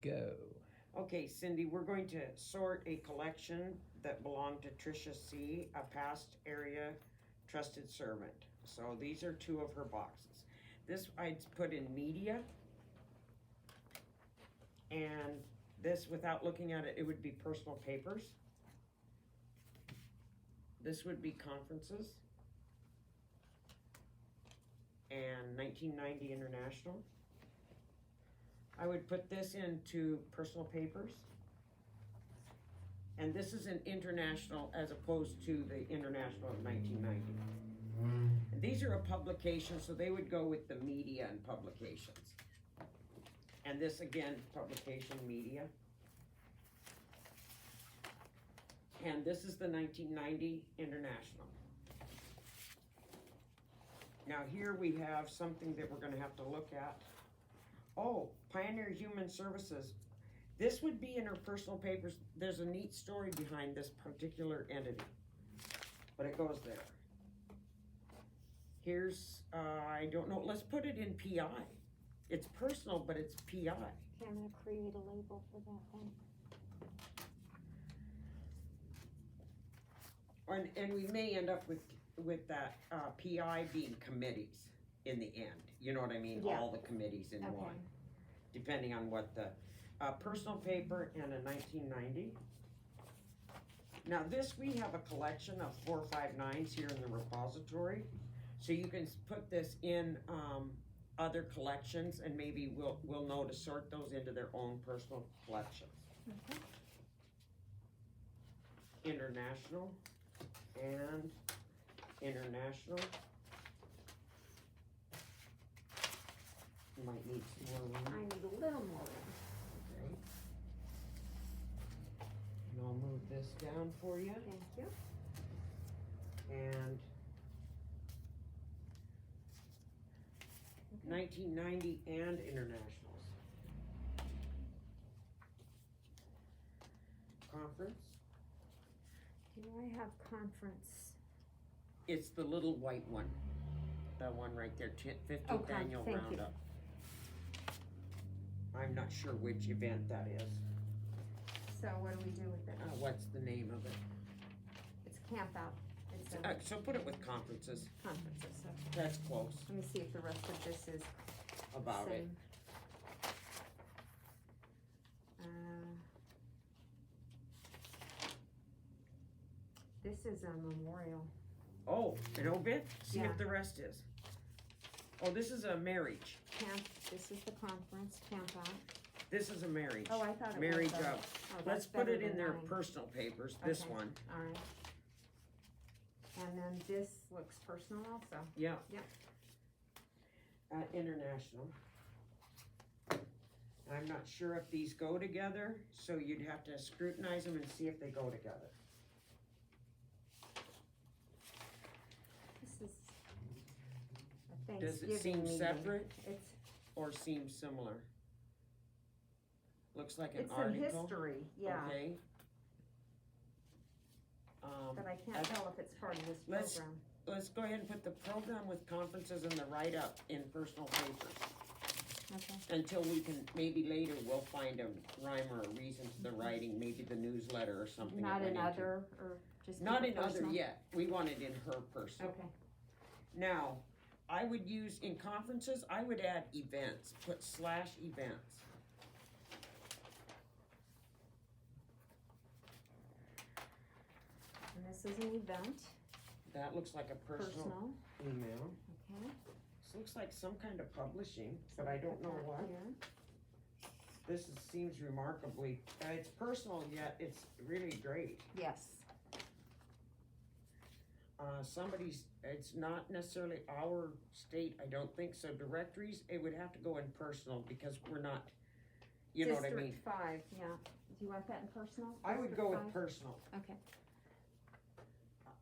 Go. Okay, Cindy, we're going to sort a collection that belonged to Tricia C., a past area trusted servant. So these are two of her boxes. This I'd put in media, and this, without looking at it, it would be personal papers. This would be conferences, and 1990 International. I would put this into personal papers. And this is an international as opposed to the international of 1990. And these are a publication, so they would go with the media and publications. And this again, publication media. And this is the 1990 international. Now here we have something that we're gonna have to look at. Oh, Pioneer Human Services. This would be in her personal papers. There's a neat story behind this particular entity, but it goes there. Here's, I don't know, let's put it in PI. It's personal, but it's PI. Okay, I'm gonna create a label for that then. And we may end up with that PI being committees in the end. You know what I mean? Yeah. All the committees in one, depending on what the personal paper and a 1990. Now this, we have a collection of 459s here in the repository. So you can put this in other collections, and maybe we'll know to sort those into their own personal collections. Okay. International and international. You might need some more I room. need a little more room. Okay. And I'll move this down for you. Thank you. And 1990 and internationals. Conference. Do I have conference? It's the little white one. That one right there, 15th Okay, annual thank you. roundup. I'm not sure which event that is. So what do we do with it? What's the name of it? It's camp out. It's a So put it with conferences. conferences, okay. That's close Let me see if the rest of this is about it. same. This is a memorial. Oh, an obit? See Yeah. if the rest is. Oh, this is a marriage. Camp, this is the conference, camp out. This is a marriage. Oh, I thought it was. Marriage a- of. oh, Let's that's put better it in than their mine. personal papers, this Okay. one. All right. And then this looks personal also. Yeah. Yep. International. I'm not sure if these go together, so you'd have to scrutinize them and see if they go together. This is a Does it Thanksgiving seem meeting. separate It's, or seem similar? Looks like an it's in article. history, yeah, Okay. but I can't I- tell if it's part of this let's- program. Let's go ahead and put the program with conferences and the write-up in personal papers. Okay. Until we can, maybe later we'll find a rhyme or a reason to the writing, maybe the newsletter or something. Not it went in into. other, or just Not keep it in other personal? yet, we want it in her personal. Okay, Now, I would use, in conferences, I would add events, put /events. and this is an event, That looks like a personal personal, email. okay. This looks like some kind of publishing, So but I we'll don't put know that what. here. Seems remarkably, it's personal yet it's really great. Yes, It's not necessarily our state, I don't think, so directories, it would have to go in personal because we're not, you know what I mean? District 5, yeah. Do you want that in personal? I would District go 5? with personal. Okay,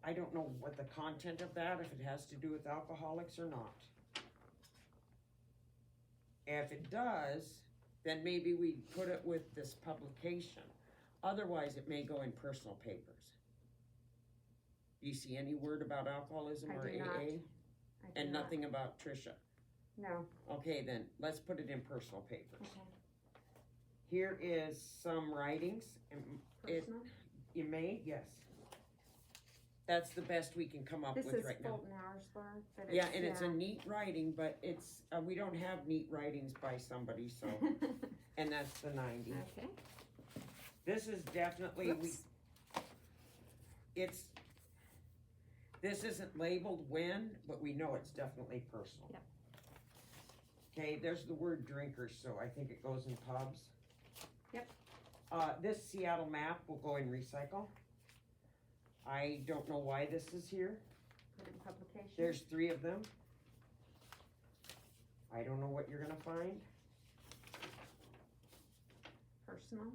I don't know what the content of that, if it has to do with alcoholics or not. If it does, then maybe we put it with this publication. Otherwise, it may go in personal papers. Do you see any word about alcoholism I or do not. AA? I do And not. nothing about Tricia? No, Okay, then, let's put it in personal papers. okay. Here is some writings, and Personal? you may, yes. That's the best we can come up This with is right now. Fulton Auersberg, but Yeah, and it's a neat writing, but it's, we don't have neat writings by somebody, so, and that's the 90. Okay. This is definitely, Whoops. This isn't labeled when, but we know it's definitely personal. Yep. Okay, there's the word drinkers, so I think it goes in pubs. Yep. This Seattle map will go in recycle. I don't know why this is here. Put in publication. There's 3 of them. I don't know what you're gonna find. Personal,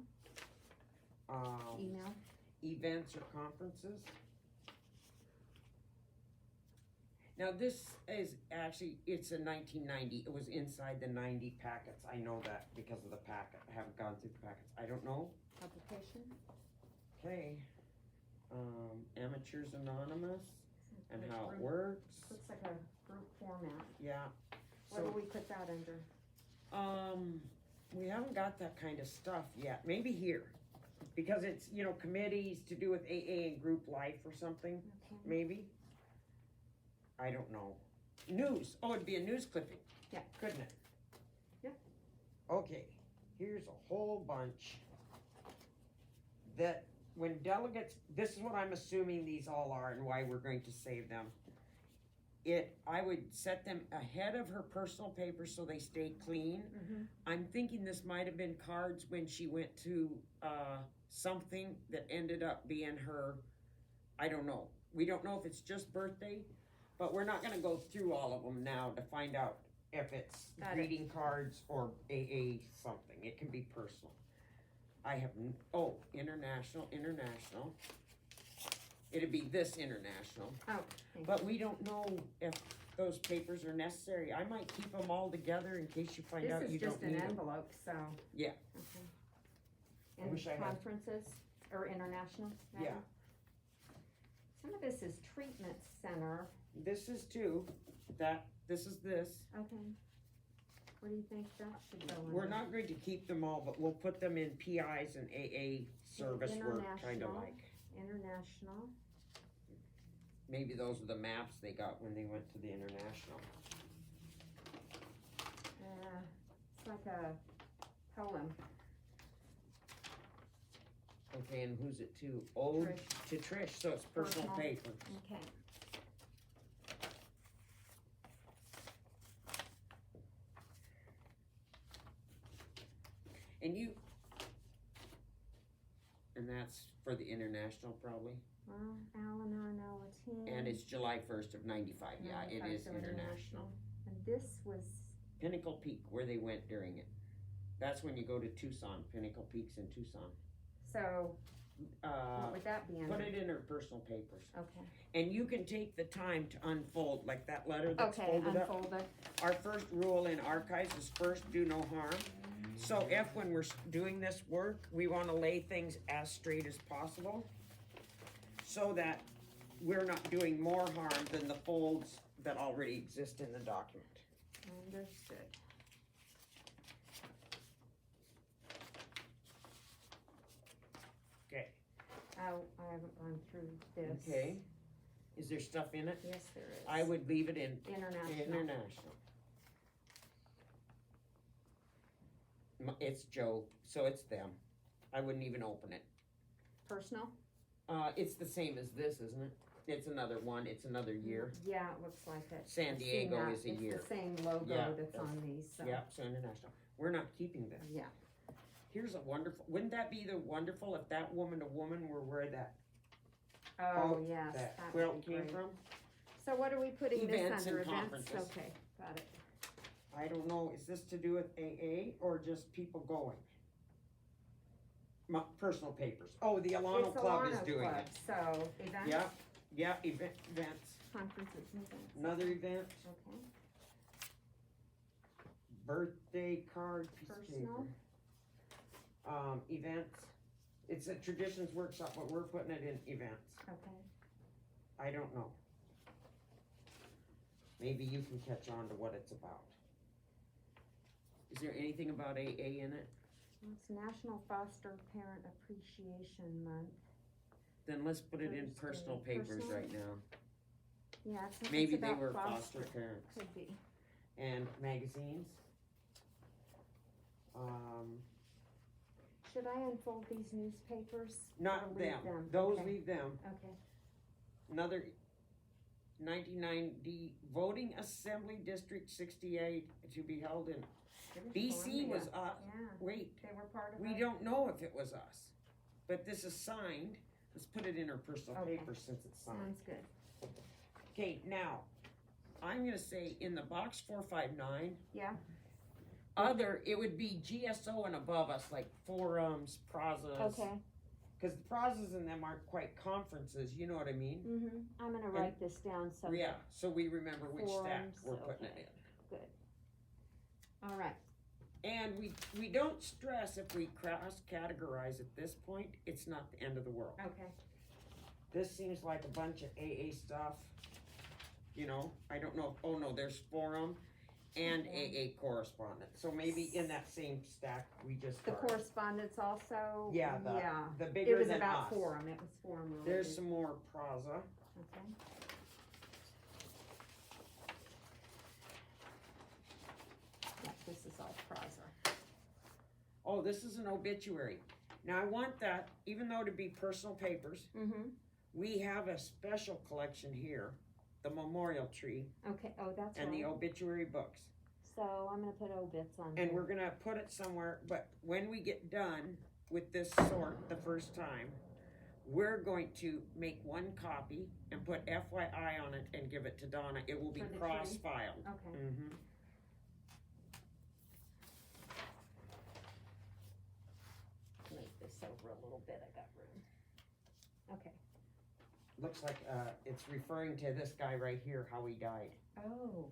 email. Events or conferences. Now this is actually, it's a 1990, it was inside the 90 packets. I know that because of the packet. I haven't gone through the packets. I don't know. Publication. Okay. Amateurs Anonymous and how it Group. works. Looks like a group format. Yeah. What do we put that under? We haven't got that kind of stuff yet. Maybe here. Because it's, you know, committees to do with AA and group life or something, Okay. maybe. I don't know. News. Oh, it'd be a news clipping. Yeah. Couldn't it? Yeah. Okay. Here's a whole bunch that when delegates, this is what I'm assuming these all are and why we're going to save them. I would set them ahead of her personal papers so they stay clean. Mm-hmm. I'm thinking this might have been cards when she went to something that ended up being her, I don't know. We don't know if it's just birthday, but we're not gonna go through all of them now to find out if it's greeting cards or AA something. It can be personal. I have, international. It'd be this international. Oh, thank But you. we don't know if those papers are necessary. I might keep them all together in case you find out you This is don't just an need them. envelope, so. Yeah. Okay. I And wish I had- conferences, or international? rather? Yeah. Some of this is treatment center. This is two. This is this. Okay. What do you think that should go in? We're not going to keep them all, but we'll put them in PIs and AA service work, kind of International. like. International. Maybe those are the maps they got when they went to the international. It's like a poem. Okay, and who's it to? Ode Trish. to Trish, so it's personal Personal. paper. Okay. And that's for the international probably. Well, Al-Anon, Alateen. And it's July 1st of 95. Yeah, it is international. And this was, Pinnacle Peak, where they went during it. That's when you go to Tucson, Pinnacle Peaks in Tucson. so what would that be under? Put it in her personal papers. Okay. And you can take the time to unfold, like that letter that's Okay, folded up. unfold it. Our first rule in archives is first do no harm. So if when we're doing this work, we wanna lay things as straight as possible, so that we're not doing more harm than the folds that already exist in the document. Understood. Okay. Oh, I haven't gone through this. Okay. Is there stuff in it? Yes, there is. I would leave it in International. international. It's Joe, so it's them. I wouldn't even open it. Personal? It's the same as this, isn't it? It's another one, it's another year. Yeah, it looks like it. San I've seen Diego that. is a year. It's the same logo Yeah, that's on these, so. Yep, so international. We're not keeping this. Yeah. Here's a wonderful, wouldn't that be the wonderful if that woman to woman were where that Oh, yes, that that quilt would be came great. from? So what are we putting this Events under? and Events? conferences. Okay, got it. I don't know, is this to do with AA or just people going? My personal papers. Oh, the Alano It's Club is Alano doing Club, it. So, events? Yeah, events. Conferences and events. Another event, Okay. birthday card, piece of Personal. paper. Events. It's a traditions workshop, but we're putting it in events. Okay. I don't know. Maybe you can catch on to what it's about. Is there anything about AA in it? It's National Foster Parent Appreciation Month. Then let's put it in Thursday. personal papers Personal? right now. Yeah, it's Maybe they about were foster parents. Could be. And magazines. Should I unfold these newspapers? or Not leave them. Those Okay. leave them. Okay. Another 1990 Voting Assembly District 68 to be held in BC Columbia. was us. Yeah, Wait, they were part of we it. don't know if it was us. But this is signed. Let's put it in our personal Okay. paper since it's signed. Sounds good. Okay, now, I'm gonna say in the box 459, Yeah, other, it would be GSO and above us, like forums, prazas. okay. Cause the prazas and them aren't quite conferences, you know what I mean? Mm-hmm. I'm gonna write this down so. Yeah, so we remember which stack Forums, we're putting it okay. in. Good. All right. And we don't stress if we cross-categorize at this point, it's not the end of the world. Okay. This seems like a bunch of AA stuff, you know, I don't know, oh no, there's forum and AA correspondence, so maybe in that same stack we just The started. correspondence also. Yeah, the It bigger was than about us. forum. It was forum related. There's some more praza. Okay. Yeah, this is all Praza. Oh, this is an obituary. Now I want that, even though to be personal papers, Mm-hmm. we have a special collection here, the memorial tree Okay. Oh, that's and the right. obituary books. So I'm gonna put obits on. And here. we're gonna put it somewhere, but when we get done with this sort the first time, we're going to make one copy and put FYI on it and give it to Donna. It will be For the tree? cross-filed. Okay. Mm-hmm. Make this over a little bit. I got room. Okay. Looks like, it's referring to this guy right here, how he died. Oh.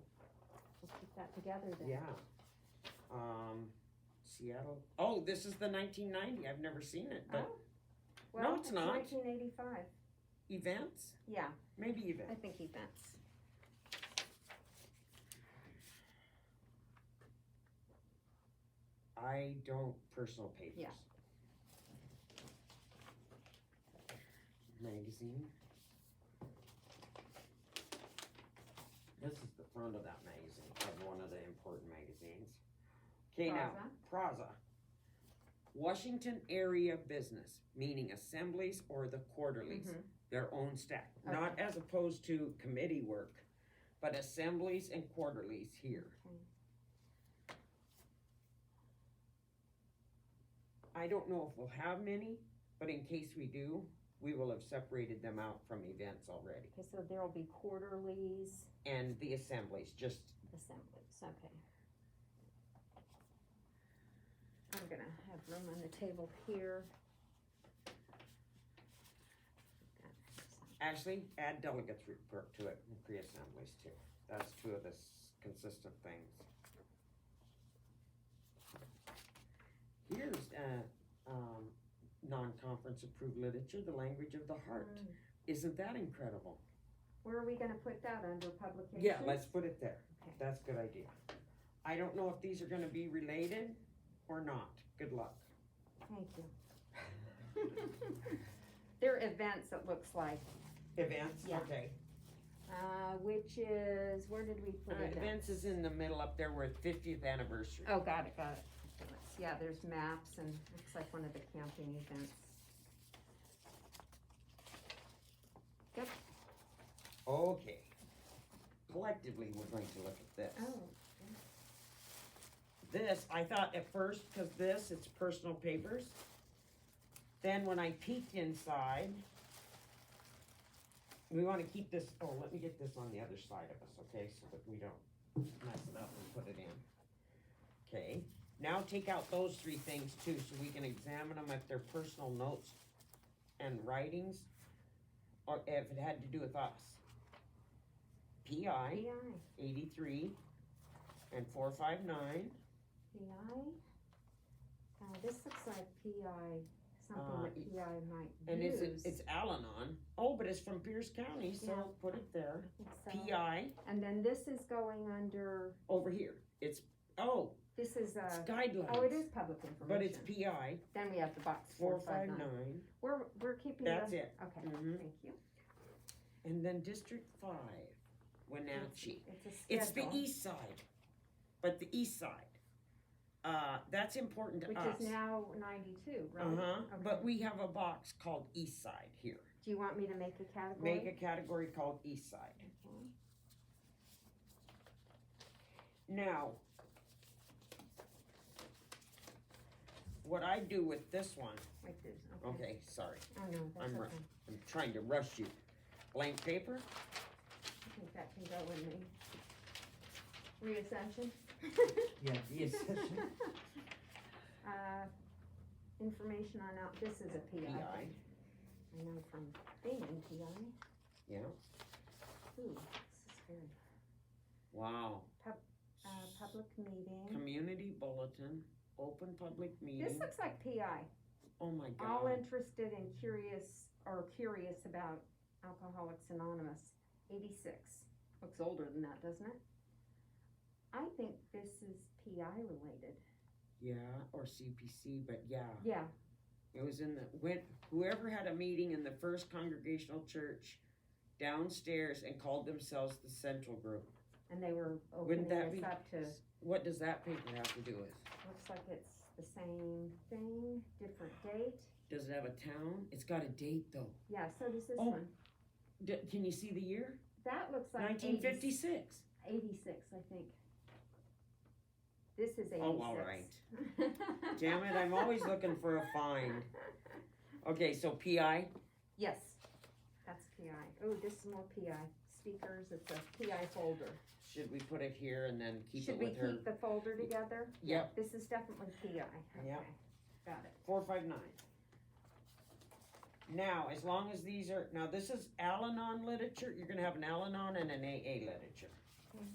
We'll keep that together then. Yeah. Seattle. Oh, this is the 1990. I've never seen it, but Oh. Well, it's not. 1985. events? Yeah, Maybe I events. think events. I don't personal papers. Yeah. Magazine. This is the front of that magazine, of one of the important magazines. Okay, now, Praza. Washington area business, meaning assemblies or the quarterlies, Mhm. their own stack. Okay. Not as opposed to committee work, but assemblies and quarterlies here. Okay. I don't know if we'll have many, but in case we do, we will have separated them out from events already. Okay, so there'll be quarterlies, And the assemblies, just, assemblies, okay. I'm gonna have room on the table here. actually, add delegates report to it and pre-assemblies too. That's two of the consistent things. Here's, non-conference approved literature, the language of the heart. Isn't that incredible? Where are we gonna put that, under publications? Yeah, let's put it there. Okay. That's a good idea. I don't know if these are gonna be related or not. Good luck. Thank you. They're events, it looks like, Events, Yeah. okay. which is, where did we put events? Events is in the middle up there where 50th anniversary. Oh, got it. Yeah, there's maps and looks like one of the camping events. Yep. Okay. Collectively, we're going to look at this. Oh, This, I thought at first, cause this, it's personal papers. Then when I peeked inside, we wanna keep this, oh, let me get this on the other side of us, okay, so that we don't mess it up and put it in. Okay, now take out those three things too, so we can examine them if they're personal notes and writings, or if it had to do with us. PI, PI. 83, and 459. PI. This looks like PI, something that PI might And use. it's Al-Anon. Oh, but it's from Pierce County, so Yeah. put it there. I think so. PI And then this is going under over here. It's, oh, This is, It's guidelines. oh, it is public information. But it's PI, Then we have the box 459. 459. We're keeping That's the. it. Okay, Mhm. thank you. And then District 5, Wenatchee. It's a schedule. It's the east side, but the east side. That's important to Which us. is now 92, right? Uh-huh, Okay. but we have a box called east side here. Do you want me to make a category? Make a category called east side. Okay. Now, what I do with this one, Like this, okay, sorry, Oh, no, that's I'm okay. I'm trying to rush you. Blank paper, I think that can go in the reassession. yeah, the accession, Information on out, this is a PI. PI, I know from being in PI. yeah, Ooh, this is very, wow. public meeting. Community bulletin, open public This meeting, looks like PI. oh my All God. interested and curious about Alcoholics Anonymous, 86. Looks older than that, doesn't it? I think this is PI related. Yeah, or CPC, but yeah. Yeah, It was in whoever had a meeting in the First Congregational Church downstairs and called themselves the Central Group. and they were Wouldn't opening that this be, up to, what does that paper have to do with? looks like it's the same thing, different date. Does it have a town? It's got a date though. Yeah, so does this Oh. one. Can you see the year? That looks like 1956. 86, I think. This is 86. Oh, all right. Damn it, I'm always looking for a find. Okay, so PI, Yes, that's PI. Oh, this is more PI. Speakers, it's a PI folder. should we put it here and then keep Should it we with her? keep the folder together? Yep. This is definitely PI. Okay. Yep. Got it. 459. Now, as long as these are, now this is Al-Anon literature, you're gonna have an Al-Anon and an AA literature. Okay.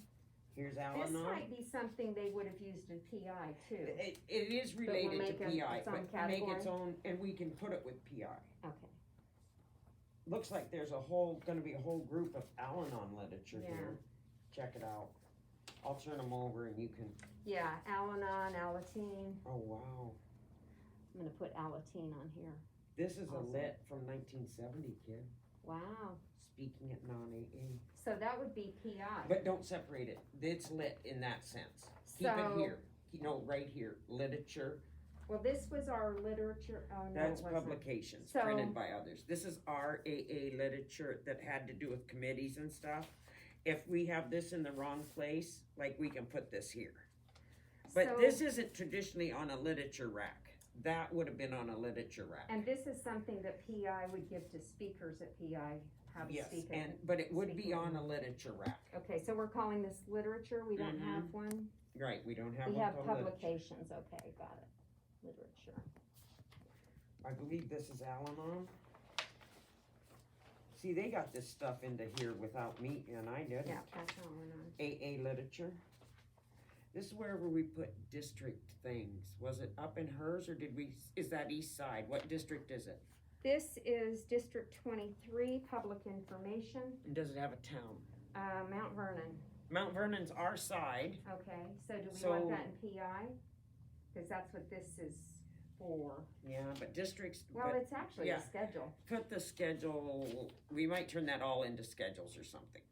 Here's This Al-Anon. might be something they would have used in PI too. It is we'll related make to its PI, own but make category? its own, and we can put it with PI. Okay. Looks like there's gonna be a whole group of Al-Anon literature Yeah. here. Check it out. I'll turn them over and you can, Yeah, Al-Anon, Alateen. oh wow. I'm gonna put Alateen on here. This is a Awesome. lit from 1970, kid, Wow. speaking at non-AA. So that would be PI. But don't separate it, it's lit in that sense. Keep it So- here, no, right here, literature, Well, this was our literature. Oh, no, that's it wasn't. publications So- printed by others. This is our AA literature that had to do with committees and stuff. If we have this in the wrong place, like we can put this here. But So- this isn't traditionally on a literature rack. That would have been on a literature rack. And this is something that PI would give to speakers at PI, how to Yes, speak but it would be speaking. on a literature rack. Okay, so we're calling this literature, we don't Mhm. have one? Right, we don't have We one have called literature. publications, okay, got it, literature. I believe this is Al-Anon. See, they got this stuff into here without me, and I didn't. Yeah, that's all we're on. AA literature. This is wherever we put district things. Was it up in hers, or is that east side? What district is it? This is District 23, Public Information, And does it have a town? Mount Vernon. Mount Vernon's our side. Okay, so do we So- want that in PI? Because that's what this is for. Yeah, but districts, Well, but it's actually yeah. a schedule. put the schedule, we might turn that all into schedules or something.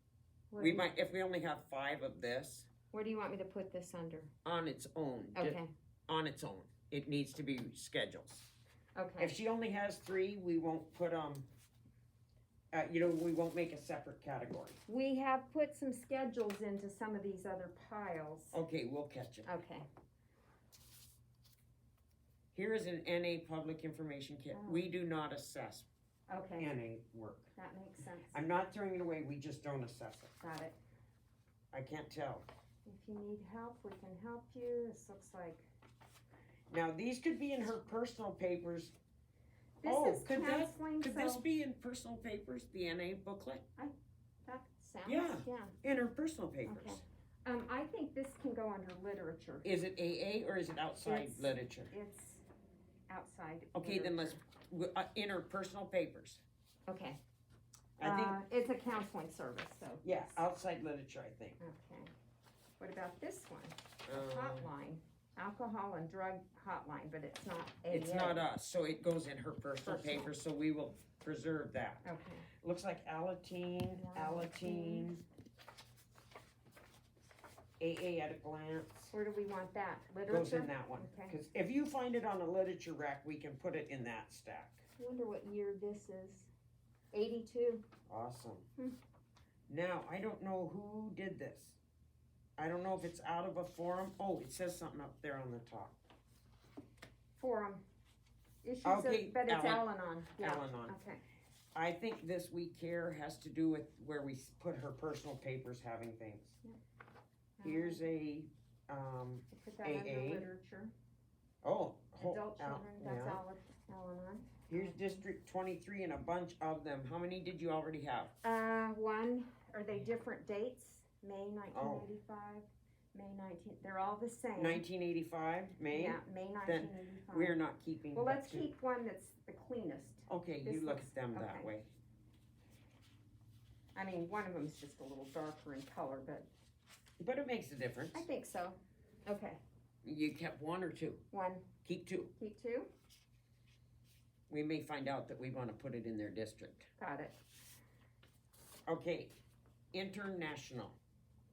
What We do you- might, if we only have 5 of this, Where do you want me to put this under? on its own. Okay, On its own. It needs to be schedules. okay. If she only has 3, we won't put, we won't make a separate category. We have put some schedules into some of these other piles. Okay, we'll catch it. Okay, Here is an NA public information kit. Oh. We do not assess okay, NA work. that makes sense. I'm not throwing it away, we just don't assess it. Got it. I can't tell. If you need help, we can help you. This looks like, Now, these could be in her personal papers. this Oh, is could counseling, Could so this be in personal papers, the NA booklet? that sounds, Yeah. yeah. In her personal papers. Okay. I think this can go under literature. Is it AA or is it outside It's- literature? It's outside. Okay, then let's, literature. in her personal papers. Okay. I think, It's a counseling service, so. yeah, outside literature, I think. Okay. What about this one? Um, Hotline. alcohol and drug hotline, but it's not AA. It's not us, so it goes in her personal Personal. paper, so we will preserve that. Okay. Looks like Alateen, Alateen. AA at a glance. Where do we want that? Goes Literature? in that one. Okay. Cause if you find it on a literature rack, we can put it in that stack. I wonder what year this is. 82. Awesome. Hmm. Now, I don't know who did this. I don't know if it's out of a forum. Oh, it says something up there on the top. Forum. Issues Okay, of, but it's Al-Anon. Al-Anon. Yeah. Al-Anon. Okay. I think this We Care has to do with where we put her personal papers having things. Here's a, Put that AA. under literature. oh, Adult children, that's yeah. Al-Anon. Here's District 23 and a bunch of them. How many did you already have? One, are they different dates? May Oh. 1985, May 19, they're all the same. 1985, May? Yeah, May Then 1985. We're not keeping. Well, that let's too. keep one that's the cleanest. Okay, this you look looks- at them that okay. way. I mean, one of them's just a little darker in color, but But it makes a difference. I think so. Okay, You kept one or two? one, Keep two. keep two, We may find out that we want to put it in their district. got it. Okay, international.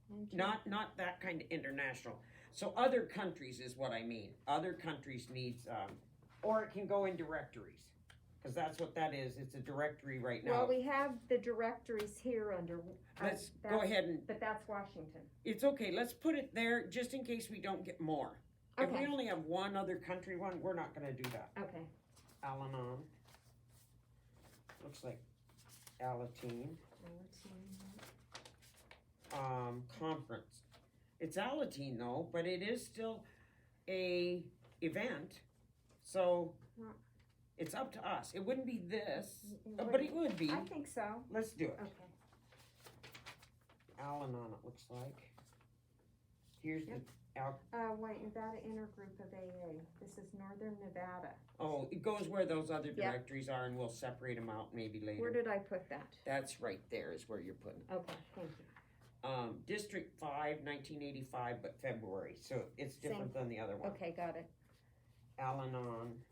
And Not that kind of international. So other countries is what I mean. Other countries needs, or it can go in directories. Because that's what that is. It's a directory right now. Well, we have the directories here under. Let's go that's- ahead and, But that's Washington. it's okay, let's put it there just in case we don't get more. If we Okay, only have one other country one, we're not gonna do that. okay. Al-Anon. Looks like Alateen. Conference. It's Alateen though, but it is still a event. So Well- it's up to us. It wouldn't be this, It but it would be. I think so. Let's do it. Okay. Al-Anon, it looks like. Here's Yep. the Al. Wait, Nevada Intergroup of AA. This is Northern Nevada. Oh, it goes where those other Yep. directories are, and we'll separate them out maybe later. Where did I put that? That's right there is where you're putting it. Okay, thank you. District 5, 1985, but February, so it's different than the other one. Okay, got it. Al-Anon,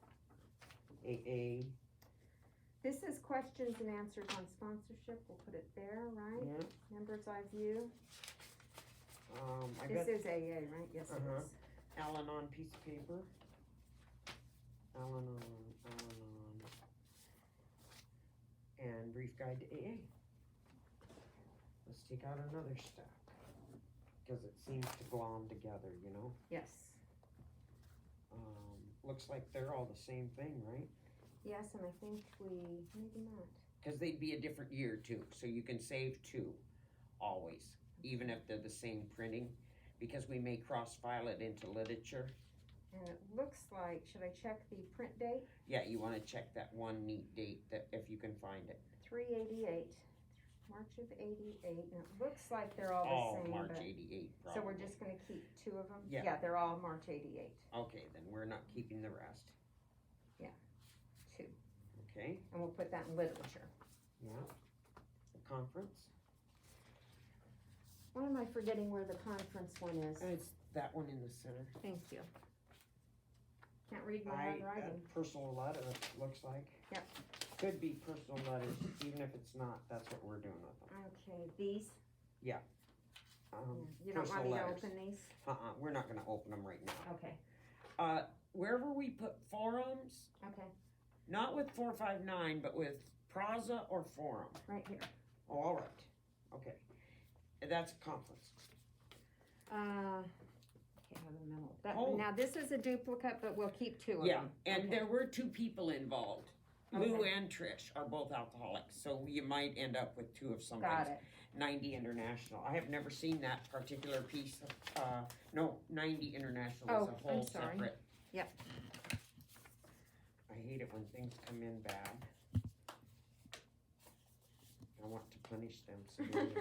AA, This is questions and answers on sponsorship. We'll put it there, right? yeah. Members' eye view. I This bet is AA, right? Yes, it Uh-huh. is. Al-Anon piece of paper. Al-Anon, and brief guide to AA. Let's take out another stack, because it seems to glom together, you know? Yes. Looks like they're all the same thing, right? Yes, and I think maybe not. Because they'd be a different year too, so you can save two, always, even if they're the same printing, because we may cross-file it into literature. And it looks like, should I check the print date? Yeah, you wanna check that one neat date, that if you can find it. 388, March of 88, and it looks like they're all Oh, the same, March but, 88, so probably. we're just gonna keep two of them? Yeah. Yeah, they're all March 88, Okay, then we're not keeping the rest, two, okay? and we'll put that in literature. Yeah. The conference, Why am I forgetting where the conference one is? and it's that one in the center. Thank you. Can't read my handwriting. Personal letter, it looks like. Yep. Could be personal letters, even if it's not, that's what we're doing with them. Okay, these, you don't want personal me to letters. open these? We're not gonna open them right now. Okay, Wherever we put forums, okay, not with 459, but with Praza or forum. right here. Oh, all right, okay. That's a conference. Okay, have a memo. Oh. Now, this is a duplicate, but we'll keep two of Yeah, them. and Okay. there were two people involved. Lou Okay. and Trish are both alcoholics, so you might end up with two of Got somebody's. it. 90 International. I have never seen that particular piece of, no, 90 International is Oh, a I'm whole sorry. separate. Yep. I hate it when things come in bad. I want to punish them severely.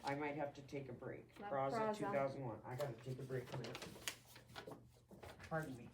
I might have to take a break. La Praza Praza. 2001. I gotta take a break a minute. Pardon me.